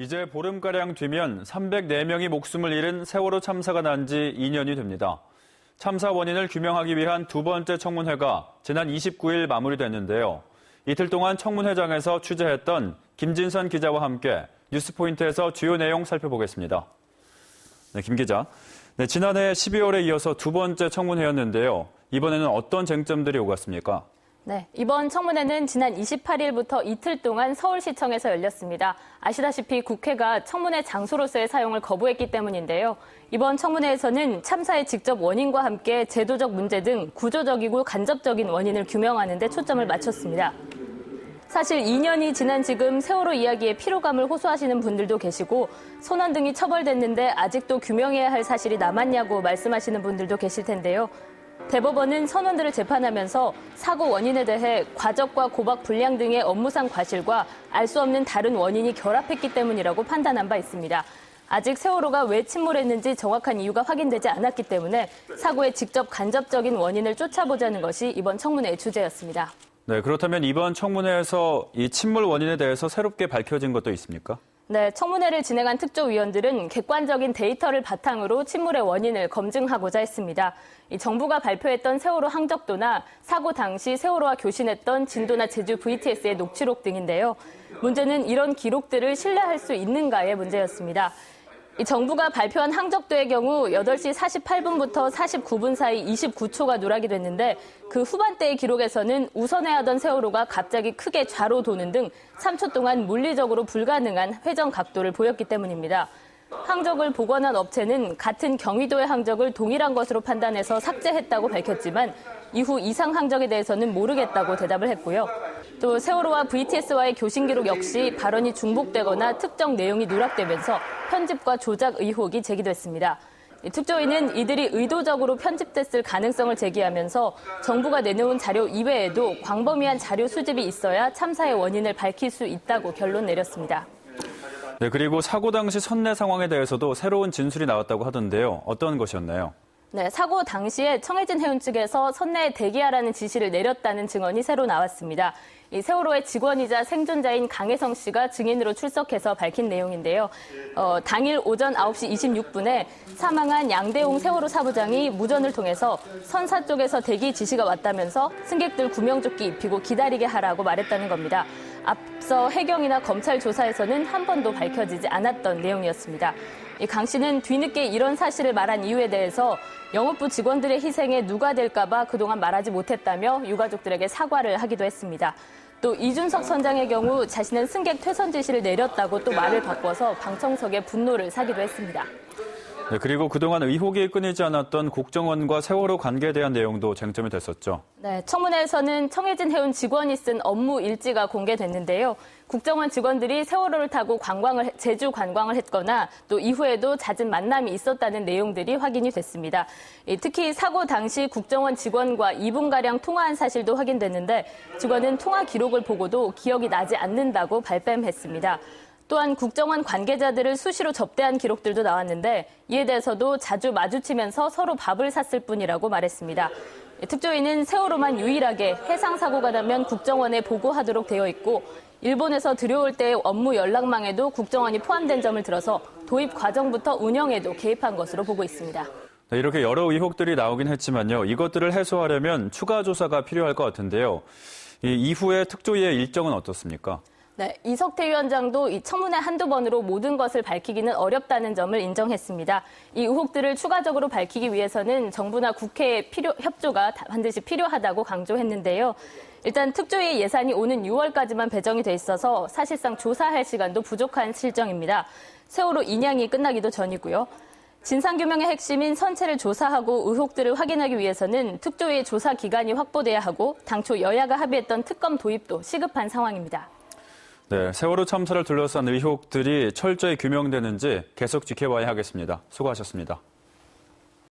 이제 보름가량 뒤면 304명이 목숨을 잃은 세월호 참사가 난 지 2년이 됩니다. 참사 원인을 규명하기 위한 두 번째 청문회가 지난 29일 마무리됐는데요. 이틀 동안 청문회장에서 취재했던 김진선 기자와 함께 뉴스포인트에서 주요 내용 살펴보겠습니다. 네, 김 기자. 네, 지난해 12월에 이어서 두 번째 청문회였는데요. 이번에는 어떤 쟁점들이 오갔습니까? 네, 이번 청문회는 지난 28일부터 이틀 동안 서울시청에서 열렸습니다. 아시다시피 국회가 청문회 장소로서의 사용을 거부했기 때문인데요. 이번 청문회에서는 참사의 직접 원인과 함께 제도적 문제 등 구조적이고 간접적인 원인을 규명하는 데 초점을 맞췄습니다. 사실 2년이 지난 지금 세월호 이야기에 피로감을 호소하시는 분들도 계시고 손원 등이 처벌됐는데 아직도 규명해야 할 사실이 남았냐고 말씀하시는 분들도 계실 텐데요. 대법원은 선원들을 재판하면서 사고 원인에 대해 과적과 고박 불량 등의 업무상 과실과 알 수 없는 다른 원인이 결합했기 때문이라고 판단한 바 있습니다. 아직 세월호가 왜 침몰했는지 정확한 이유가 확인되지 않았기 때문에 사고의 직접 간접적인 원인을 쫓아보자는 것이 이번 청문회의 주제였습니다. 네, 그렇다면 이번 청문회에서 이 침몰 원인에 대해서 새롭게 밝혀진 것도 있습니까? 네, 청문회를 진행한 특조위원들은 객관적인 데이터를 바탕으로 침몰의 원인을 검증하고자 했습니다. 이 정부가 발표했던 세월호 항적도나 사고 당시 세월호와 교신했던 진도나 제주 VTS의 녹취록 등인데요. 문제는 이런 기록들을 신뢰할 수 있는가의 문제였습니다. 이 정부가 발표한 항적도의 경우 8시 48분부터 49분 사이 29초가 누락이 됐는데 그 후반대의 기록에서는 우선회하던 세월호가 갑자기 크게 좌로 도는 등 3초 동안 물리적으로 불가능한 회전 각도를 보였기 때문입니다. 항적을 복원한 업체는 같은 경위도의 항적을 동일한 것으로 판단해서 삭제했다고 밝혔지만 이후 이상 항적에 대해서는 모르겠다고 대답을 했고요. 또 세월호와 VTS와의 교신 기록 역시 발언이 중복되거나 특정 내용이 누락되면서 편집과 조작 의혹이 제기됐습니다. 특조위는 이들이 의도적으로 편집됐을 가능성을 제기하면서 정부가 내놓은 자료 이외에도 광범위한 자료 수집이 있어야 참사의 원인을 밝힐 수 있다고 결론 내렸습니다. 네, 그리고 사고 당시 선내 상황에 대해서도 새로운 진술이 나왔다고 하던데요. 어떤 것이었나요? 네, 사고 당시에 청해진 해운 측에서 선내에 대기하라는 지시를 내렸다는 증언이 새로 나왔습니다. 이 세월호의 직원이자 생존자인 강혜성 씨가 증인으로 출석해서 밝힌 내용인데요. 당일 오전 9시 26분에 사망한 양대홍 세월호 사부장이 무전을 통해서 선사 쪽에서 대기 지시가 왔다면서 승객들 구명조끼 입히고 기다리게 하라고 말했다는 겁니다. 앞서 해경이나 검찰 조사에서는 한 번도 밝혀지지 않았던 내용이었습니다. 강 씨는 뒤늦게 이런 사실을 말한 이유에 대해서 영업부 직원들의 희생에 누가 될까 봐 그동안 말하지 못했다며 유가족들에게 사과를 하기도 했습니다. 또 이준석 선장의 경우 자신은 승객 퇴선 지시를 내렸다고 또 말을 바꿔서 방청석에 분노를 사기도 했습니다. 네, 그리고 그동안 의혹이 끊이지 않았던 국정원과 세월호 관계에 대한 내용도 쟁점이 됐었죠. 네, 청문회에서는 청해진 해운 직원이 쓴 업무 일지가 공개됐는데요. 국정원 직원들이 세월호를 타고 제주 관광을 했거나 또 이후에도 잦은 만남이 있었다는 내용들이 확인이 됐습니다. 특히 사고 당시 국정원 직원과 2분가량 통화한 사실도 확인됐는데 직원은 통화 기록을 보고도 기억이 나지 않는다고 발뺌했습니다. 또한 국정원 관계자들을 수시로 접대한 기록들도 나왔는데 이에 대해서도 자주 마주치면서 서로 밥을 샀을 뿐이라고 말했습니다. 특조위는 세월호만 유일하게 해상 사고가 나면 국정원에 보고하도록 되어 있고 일본에서 들여올 때의 업무 연락망에도 국정원이 포함된 점을 들어서 도입 과정부터 운영에도 개입한 것으로 보고 있습니다. 네, 이렇게 여러 의혹들이 나오긴 했지만요. 이것들을 해소하려면 추가 조사가 필요할 것 같은데요. 이후에 특조위의 일정은 어떻습니까? 네, 이석태 위원장도 이 청문회 한두 번으로 모든 것을 밝히기는 어렵다는 점을 인정했습니다. 이 의혹들을 추가적으로 밝히기 위해서는 정부나 국회의 협조가 반드시 필요하다고 강조했는데요. 일단 특조위의 예산이 오는 6월까지만 배정이 돼 있어서 사실상 조사할 시간도 부족한 실정입니다. 세월호 인양이 끝나기도 전이고요. 진상규명의 핵심인 선체를 조사하고 의혹들을 확인하기 위해서는 특조위의 조사 기간이 확보돼야 하고 당초 여야가 합의했던 특검 도입도 시급한 상황입니다. 네, 세월호 참사를 둘러싼 의혹들이 철저히 규명되는지 계속 지켜봐야 하겠습니다. 수고하셨습니다.